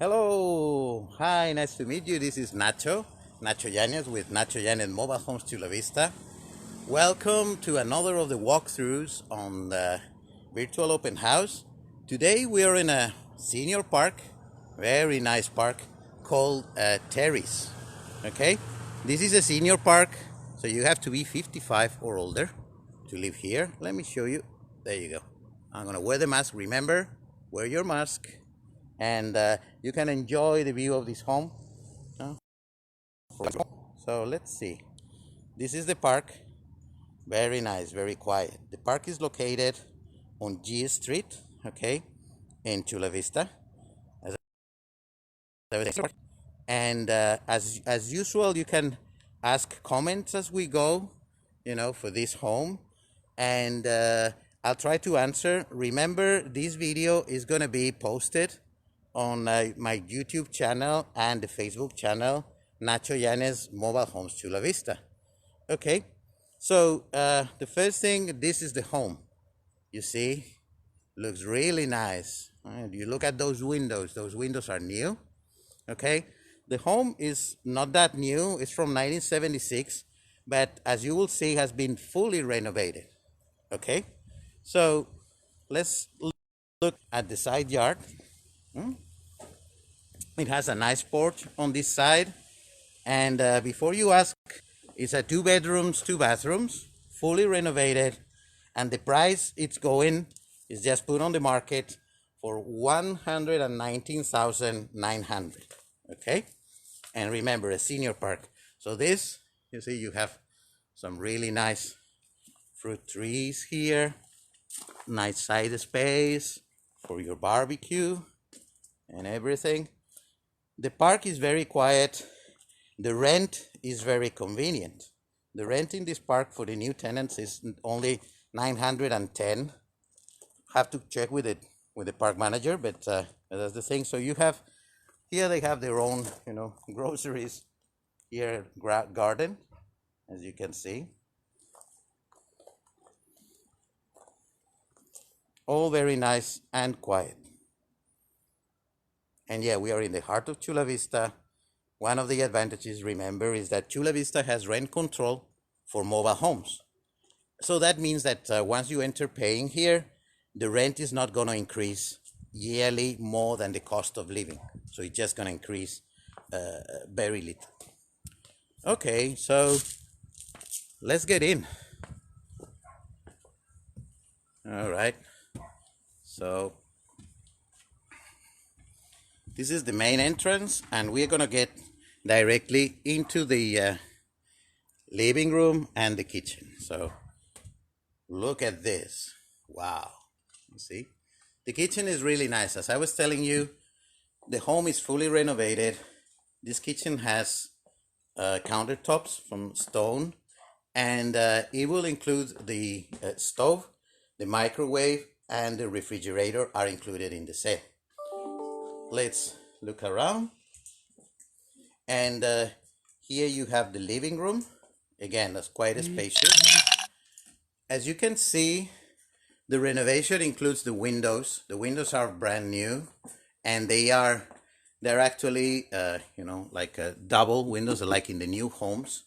Hello, hi, nice to meet you. This is Nacho Yanez with Nacho Yanez Mobile Homes Chula Vista. Welcome to another of the walkthroughs on the virtual open house. Today we are in a senior park, very nice park called Terry's. Okay, this is a senior park, so you have to be 55 or older to live here. Let me show you. There you go. I'm gonna wear the mask. Remember, wear your mask and you can enjoy the view of this home. uh, So let's see. This is the park. Very nice, very quiet. The park is located on G Street, okay, in Chula Vista. As and as usual, you can ask comments as we go, for this home, and I'll try to answer. Remember, this video is going to be posted on my YouTube channel and the Facebook channel, Nacho Yanez Mobile Homes Chula Vista. Okay, so the first thing, this is the home. You see, looks really nice. And you look at those windows are new. Okay, the home is not that new, it's from 1976, but as you will see, has been fully renovated. Okay, so let's look at the side yard. It has a nice porch on this side, and before you ask, it's a 2 bedrooms, 2 bathrooms, fully renovated, and the price it's going is just put on the market for 119,900. Okay, and remember, a senior park. So this, you see, you have some really nice fruit trees here, nice side space for your barbecue and everything. The park is very quiet. The rent is very convenient. The rent in this park for the new tenants is only 910. Have to check with it with the park manager, but that's the thing. So you have here, they have their own, groceries here, garden, as you can see. All very nice and quiet. And yeah, we are in the heart of Chula Vista. One of the advantages, remember, is that Chula Vista has rent control for mobile homes. So that means that once you enter paying here, the rent is not going to increase yearly more than the cost of living. So it's just going to increase very little. Okay, so let's get in. All right. So this is the main entrance, and we're going to get directly into the living room and the kitchen. So look at this. Wow. You see? The kitchen is really nice. As I was telling you, the home is fully renovated. This kitchen has countertops from stone, and it will include the stove, the microwave, and the refrigerator are included in the set. Let's look around. And here you have the living room. Again, that's quite spacious. As you can see, the renovation includes the windows. The windows are brand new, and they're actually like double windows, like in the new homes.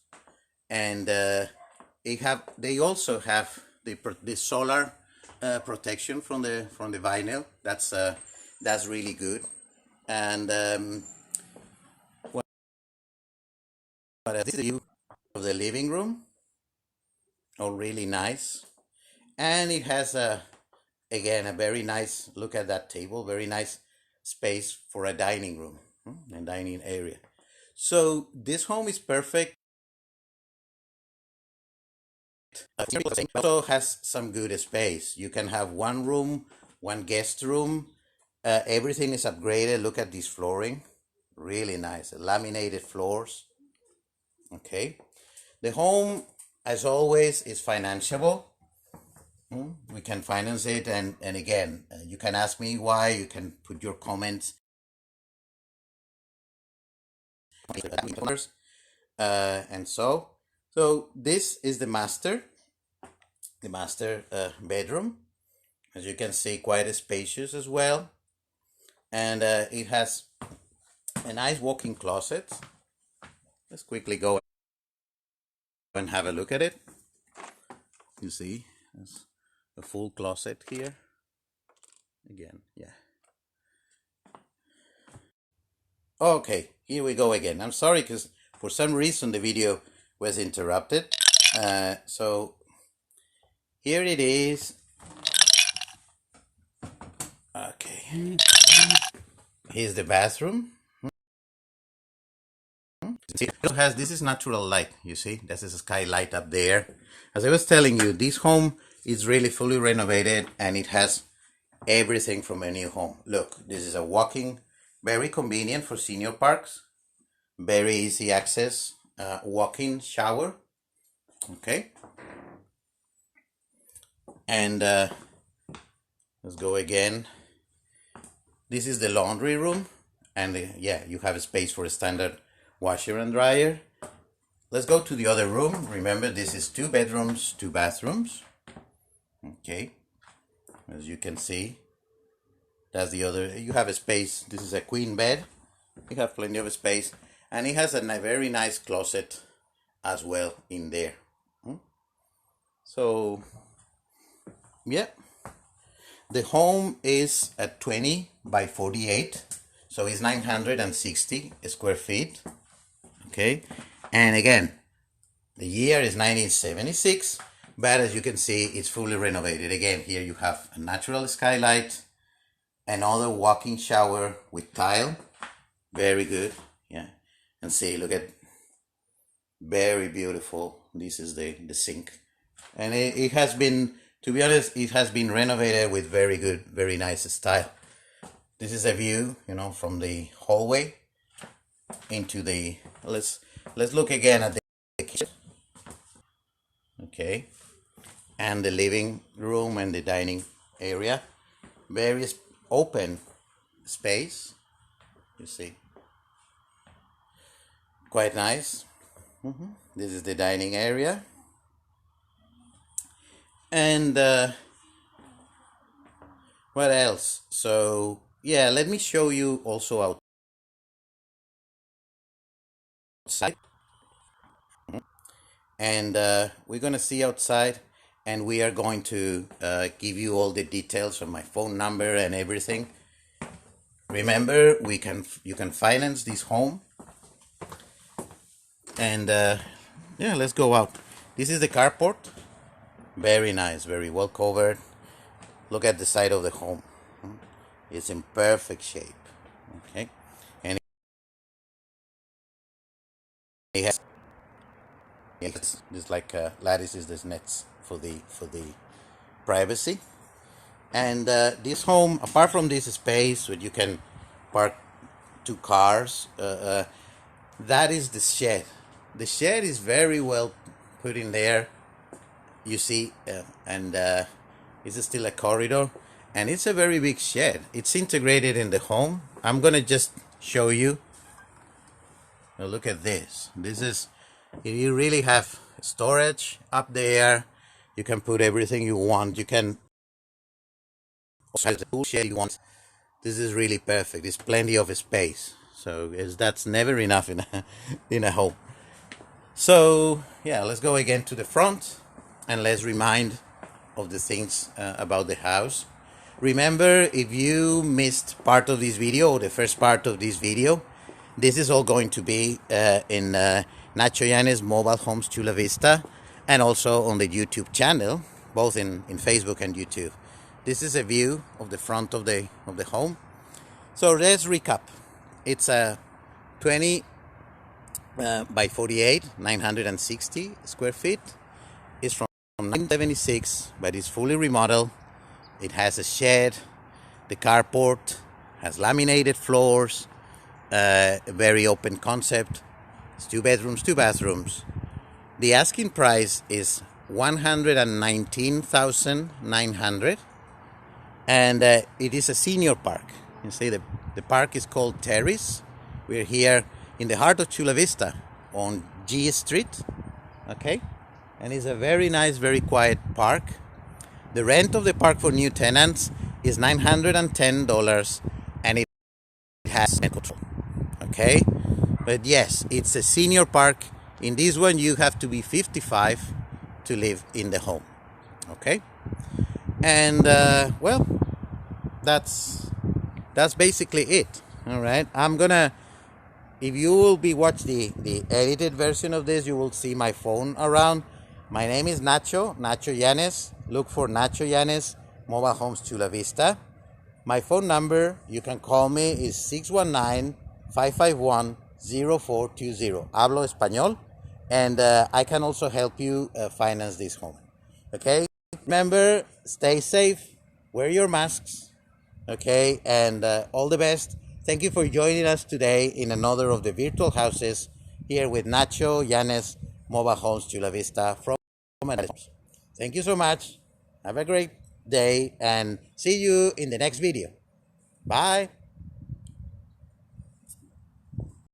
And they also have the solar protection from the vinyl. That's really good. And this is the view of the living room. Oh, really nice. And it has again a very nice look at that table, very nice space for a dining room and dining area. So this home is perfect. It also has some good space. You can have one room, one guest room. Everything is upgraded. Look at this flooring, really nice, laminated floors. Okay, the home, as always, is financeable. We can finance it, and again, you can ask me why. You can put your comments. And so this is the master bedroom. As you can see, quite spacious as well, and it has A nice walk-in closet. Let's quickly go and have a look at it. You see, there's a full closet here. Again, yeah. Okay, here we go again. I'm sorry because for some reason the video was interrupted. So here it is. Okay, here's the bathroom. See, it has, this is natural light, you see, this is a skylight up there. As I was telling you, this home is really fully renovated and it has everything from a new home. Look, this is a walking, very convenient for senior parks, very easy access, walk-in shower. Okay, and let's go again. This is the laundry room, and yeah, you have a space for a standard washer and dryer. Let's go to the other room. Remember, this is 2 bedrooms, 2 bathrooms. Okay, as you can see, that's the other. You have a space. This is a queen bed. You have plenty of space, and it has a very nice closet as well in there. So yeah, the home is at 20 by 48, so it's 960 square feet. Okay, and again, the year is 1976, but as you can see, it's fully renovated. Again, here you have a natural skylight, another walk-in shower with tile, very good, yeah. And see, look at, very beautiful. This is the sink, and it has been, to be honest, it has been renovated with very good, very nice style. This is a view, you know, from the hallway into the, let's look again at the kitchen. Okay, and the living room and the dining area, very open space, you see, quite nice. This is the dining area, and what else? So yeah, let me show you also outside. And we're gonna see outside, and we are going to give you all the details of my phone number and everything. Remember, you can finance this home, and yeah, let's go out. This is the carport, very nice, very well covered. Look at the side of the home, it's in perfect shape. Okay, and it has, it's just like lattices, there's nets for the privacy. And this home, apart from this space where you can park 2 cars, that is the shed. The shed is very well put in there, you see, and it's still a corridor, and it's a very big shed. It's integrated in the home. I'm gonna just show you. Now look at this. This is, you really have storage up there. You can put everything you want. You can also have the tool shed you want. This is really perfect. There's plenty of space. So that's never enough in a home. So yeah, let's go again to the front and let's remind of the things about the house. Remember, if you missed part of this video or the first part of this video, this is all going to be in Nacho Yanes Mobile Homes Chula Vista, and also on the YouTube channel, both in Facebook and YouTube. This is a view of the front of the home. So let's recap. It's a 20 by 48, 960 square feet. It's from 1976, but it's fully remodeled. It has a shed, the carport, has laminated floors, a very open concept. It's 2 bedrooms, 2 bathrooms. The asking price is $119,900, and it is a senior park. You see, the park is called Terrace. We're here in the heart of Chula Vista on G Street, okay? And it's a very nice, very quiet park. The rent of the park for new tenants is $910, and it has rent control. Okay, but yes, it's a senior park. In this one, you have to be 55 to live in the home. Okay, and well, that's basically it. All right, I'm gonna. If you will be watch the edited version of this, you will see my phone around. My name is Nacho Yanes. Look for Nacho Yanes, Mobile Homes Chula Vista. My phone number, you can call me, is 619-551-0420. Hablo español, and I can also help you finance this home. Okay? Remember, stay safe, wear your masks, okay, and all the best. Thank you for joining us today in another of the virtual houses here with Nacho Yanes, Mobile Homes Chula Vista from Homes. Thank you so much. Have a great day and see you in the next video. Bye.